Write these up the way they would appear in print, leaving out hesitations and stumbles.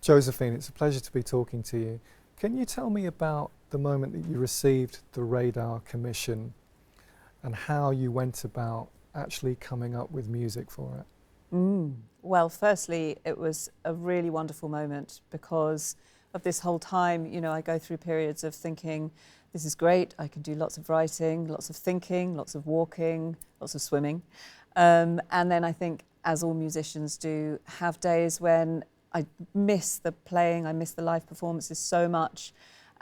Josephine, it's a pleasure to be talking to you. Can you tell me about the moment that you received the Radar Commission and how you went about actually coming up with music for it? Well, firstly, it was a really wonderful moment because of this whole time, you know, I go through periods of thinking, this is great, I can do lots of writing, lots of thinking, lots of walking, lots of swimming. And then I think, as all musicians do, have days when I miss the playing, I miss the live performances so much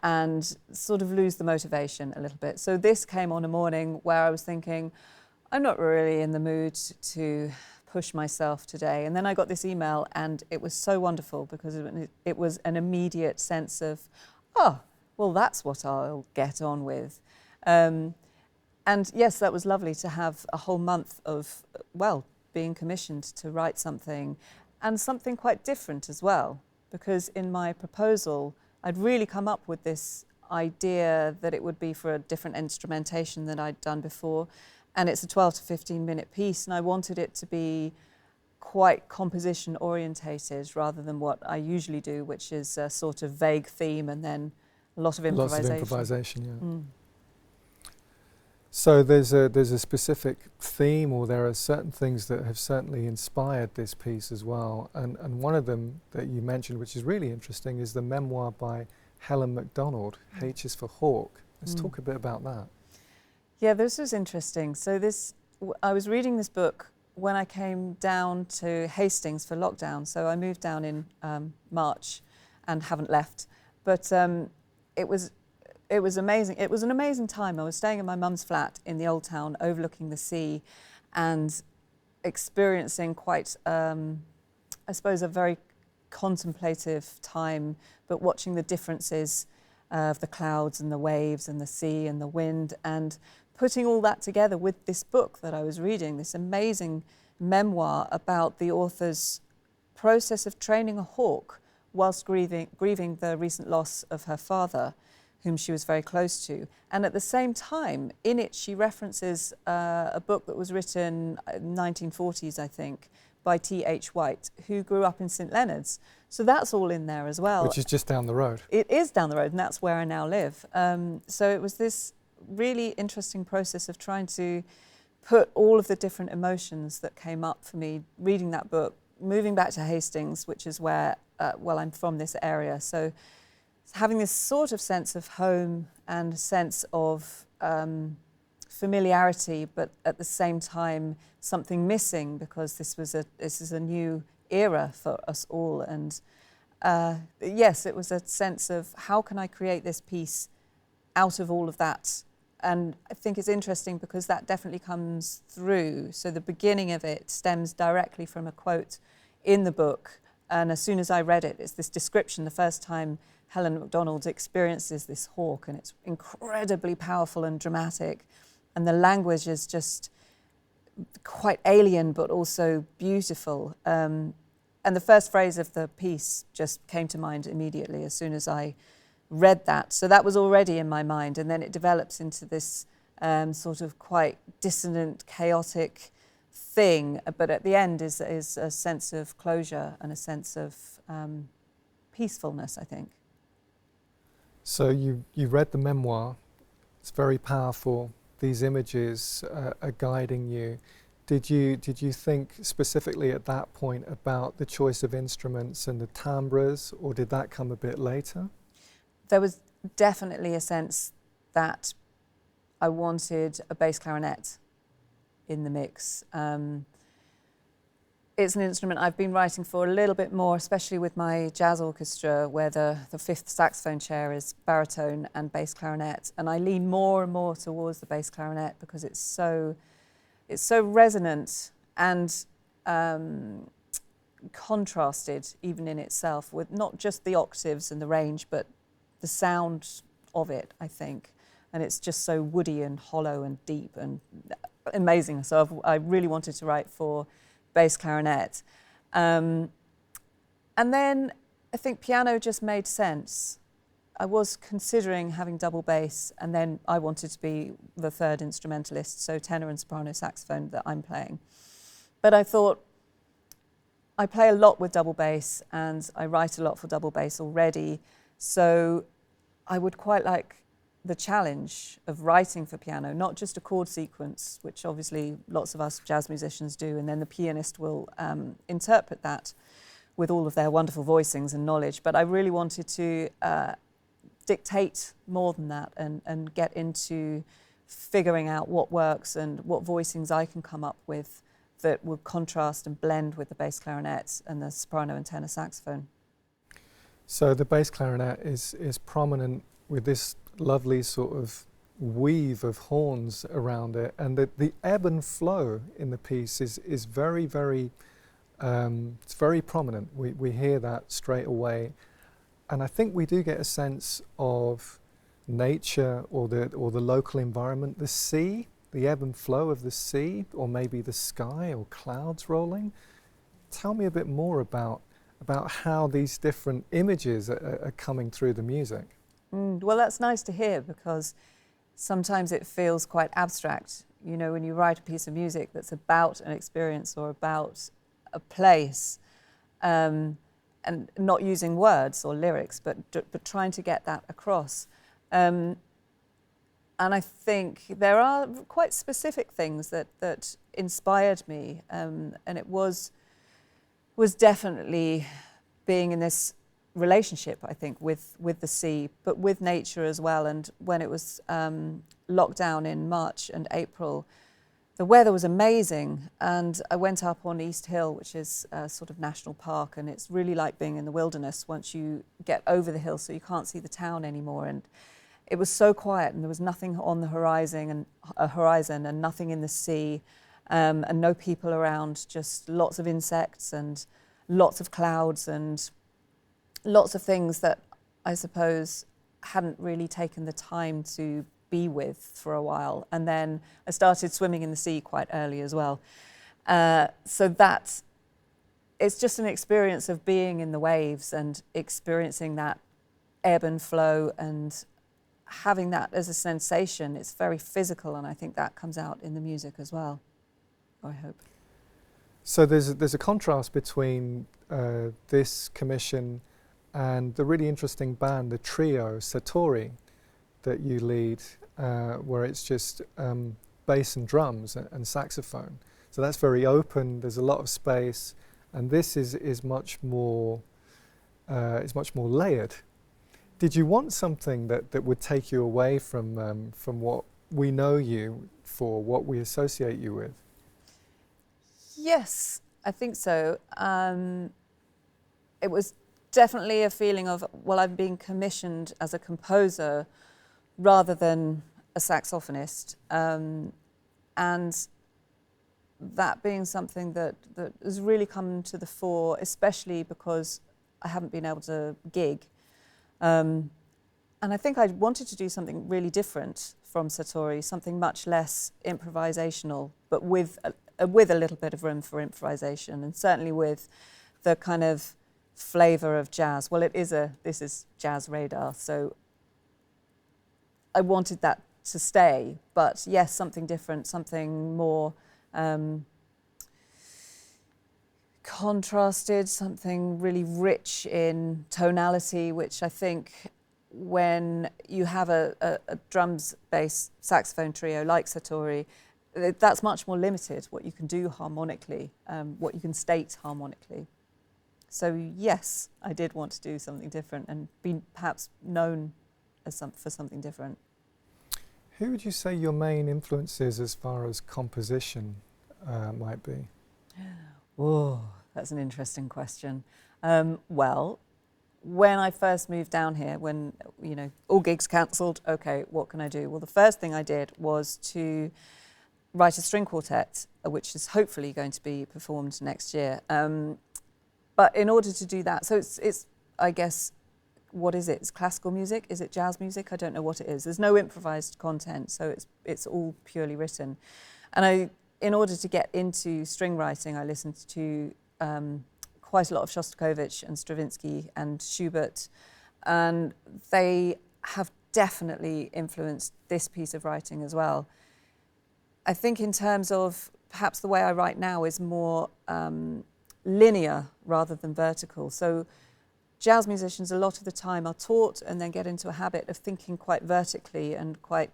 and sort of lose the motivation a little bit. So this came on a morning where I was thinking, I'm not really in the mood to push myself today. And then I got this email and it was so wonderful because it was an immediate sense of, oh, well, that's what I'll get on with. And yes, that was lovely to have a whole month of, well, being commissioned to write something and something quite different as well. Because in my proposal, I'd really come up with this idea that it would be for a different instrumentation than I'd done before. And it's a 12 to 15 minute piece, and I wanted it to be quite composition orientated rather than what I usually do, which is a sort of vague theme and then a lot of improvisation. Lots of improvisation, yeah. So there's a specific theme, or there are certain things that have certainly inspired this piece as well. And one of them that you mentioned, which is really interesting, is the memoir by Helen MacDonald, H is for Hawk. Let's talk a bit about that. Yeah, this was interesting. So I was reading this book when I came down to Hastings for lockdown. So I moved down in March and haven't left. But it was amazing. It was an amazing time. I was staying in my mum's flat in the old town overlooking the sea and experiencing quite, I suppose, a very contemplative time, but watching the differences of the clouds and the waves and the sea and the wind, and putting all that together with this book that I was reading, this amazing memoir about the author's process of training a hawk whilst grieving the recent loss of her father, whom she was very close to. And at the same time, in it, she references a book that was written in the 1940s, I think, by T.H. White, who grew up in St Leonard's. So that's all in there as well. Which is just down the road. It is down the road, and that's where I now live. So it was this really interesting process of trying to put all of the different emotions that came up for me reading that book, moving back to Hastings, which is where, well, I'm from this area. So having this sort of sense of home and sense of familiarity, but at the same time something missing, because this is a new era for us all. And yes, it was a sense of how can I create this piece out of all of that. And I think it's interesting because that definitely comes through. So the beginning of it stems directly from a quote in the book. And as soon as I read it, it's this description, the first time Helen MacDonald experiences this hawk, and it's incredibly powerful and dramatic. And the language is just quite alien, but also beautiful. And the first phrase of the piece just came to mind immediately as soon as I read that. So that was already in my mind. And then it develops into this sort of quite dissonant, chaotic thing. But at the end is a sense of closure and a sense of peacefulness, I think. So you read the memoir. It's very powerful. These images are guiding you. Did you think specifically at that point about the choice of instruments and the timbres, or did that come a bit later? There was definitely a sense that I wanted a bass clarinet in the mix. It's an instrument I've been writing for a little bit more, especially with my jazz orchestra, where the fifth saxophone chair is baritone and bass clarinet, and I lean more and more towards the bass clarinet because it's so resonant and contrasted even in itself, with not just the octaves and the range, but the sound of it, I think. And it's just so woody and hollow and deep and amazing. So I really wanted to write for bass clarinet. And then I think piano just made sense. I was considering having double bass, and then I wanted to be the third instrumentalist, so tenor and soprano saxophone that I'm playing. But I thought, I play a lot with double bass and I write a lot for double bass already. So I would quite like the challenge of writing for piano, not just a chord sequence, which obviously lots of us jazz musicians do, and then the pianist will interpret that with all of their wonderful voicings and knowledge. But I really wanted to dictate more than that and get into figuring out what works and what voicings I can come up with that will contrast and blend with the bass clarinet and the soprano and tenor saxophone. So the bass clarinet is prominent with this lovely sort of weave of horns around it, and the ebb and flow in the piece is very, very, it's very prominent. We hear that straight away, and I think we do get a sense of nature or the local environment, the sea, the ebb and flow of the sea, or maybe the sky or clouds rolling. Tell me a bit more about how these different images are coming through the music. Well, that's nice to hear, because sometimes it feels quite abstract. You know, when you write a piece of music that's about an experience or about a place, and not using words or lyrics, but trying to get that across. And I think there are quite specific things that inspired me, and it was definitely being in this relationship, I think, with the sea, but with nature as well. And when it was lockdown in March and April, the weather was amazing, and I went up on East Hill, which is a sort of national park, and it's really like being in the wilderness once you get over the hill, so you can't see the town anymore. And it was so quiet, and there was nothing on the horizon and nothing in the sea, and no people around, just lots of insects and lots of clouds and lots of things that I suppose hadn't really taken the time to be with for a while. And then I started swimming in the sea quite early as well. So it's just an experience of being in the waves and experiencing that ebb and flow and having that as a sensation. It's very physical, and I think that comes out in the music as well, I hope. So there's a contrast between this commission and the really interesting band, the trio Satori, that you lead, where it's just bass and drums and saxophone. So that's very open. There's a lot of space, and this is much more layered. Did you want something that would take you away from what we know you for, what we associate you with? Yes, I think so. It was definitely a feeling of, well, I'm being commissioned as a composer rather than a saxophonist, and that being something that has really come to the fore, especially because I haven't been able to gig. And I think I wanted to do something really different from Satori, something much less improvisational, but with a little bit of room for improvisation, and certainly with the kind of flavour of jazz. Well, this is Jazz Radar, so I wanted that to stay, but yes, something different, something more contrasted, something really rich in tonality, which I think when you have a drums, bass, saxophone trio like Satori, that's much more limited, what you can do harmonically, what you can state harmonically. So yes, I did want to do something different and be perhaps known as for something different. Who would you say your main influences as far as composition might be? Oh, that's an interesting question. Well, when I first moved down here, when all gigs cancelled, okay, what can I do? Well, the first thing I did was to write a string quartet, which is hopefully going to be performed next year. But in order to do that, so it's I guess, what is it? It's classical music? Is it jazz music? I don't know what it is. There's no improvised content, so it's all purely written. And in order to get into string writing, I listened to quite a lot of Shostakovich and Stravinsky and Schubert, and they have definitely influenced this piece of writing as well. I think in terms of perhaps the way I write now is more linear rather than vertical. So jazz musicians a lot of the time are taught and then get into a habit of thinking quite vertically and quite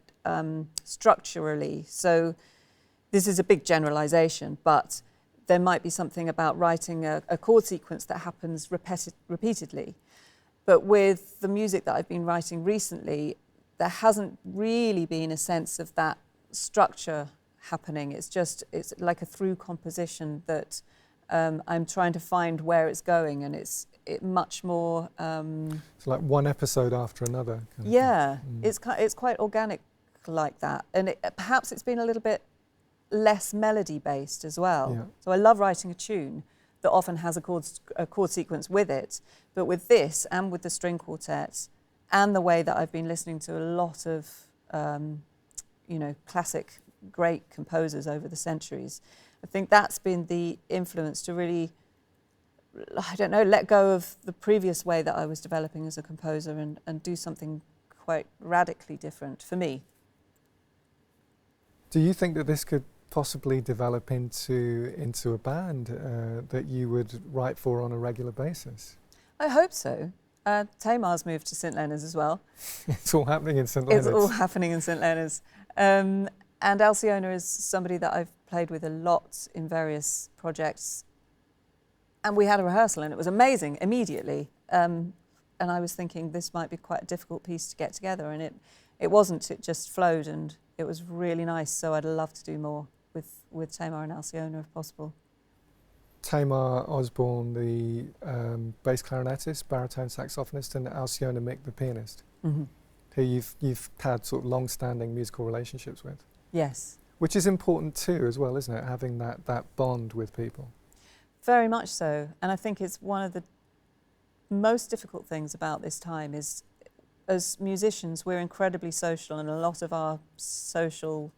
structurally. So this is a big generalization, but there might be something about writing a chord sequence that happens repeatedly. But with the music that I've been writing recently, there hasn't really been a sense of that structure happening. It's like a through composition that I'm trying to find where it's going, and it's much more... it's like one episode after another. Yeah, it's quite organic like that. And perhaps it's been a little bit less melody based as well. Yeah. So I love writing a tune that often has a chord sequence with it, but with this and with the string quartet and the way that I've been listening to a lot of classic great composers over the centuries, I think that's been the influence to really, I don't know, let go of the previous way that I was developing as a composer and do something quite radically different for me. Do you think that this could possibly develop into a band that you would write for on a regular basis? I hope so. Tamar's moved to St Leonard's as well. It's all happening in St Leonard's. It's all happening in St Leonard's. And Alcyona is somebody that I've played with a lot in various projects. And we had a rehearsal and it was amazing immediately. And I was thinking this might be quite a difficult piece to get together, and it wasn't. It just flowed and it was really nice. So I'd love to do more with Tamar and Alcyona if possible. Tamar Osborne, the bass clarinetist, baritone saxophonist, and Alcyona Mick, the pianist, who you've had sort of long-standing musical relationships with. Yes. Which is important too, as well, isn't it? Having that bond with people. Very much so. And I think it's one of the most difficult things about this time is, as musicians, we're incredibly social, and a lot of our social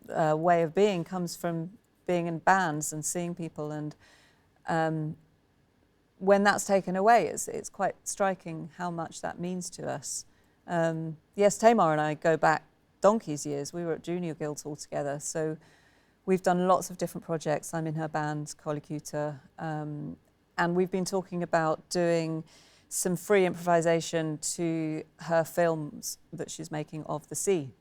way of being comes from being in bands and seeing people, and when that's taken away, it's quite striking how much that means to us. Yes, Tamar and I go back donkey's years. We were at Junior Guildhall together, so we've done lots of different projects. I'm in her band, Colicuta, and we've been talking about doing some free improvisation to her films that she's making of the sea.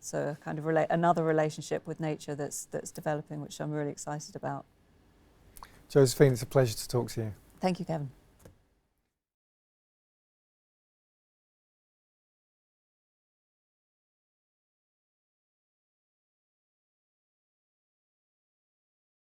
So kind of another relationship with nature that's developing, which I'm really excited about. Josephine, it's a pleasure to talk to you. Thank you, Kevin.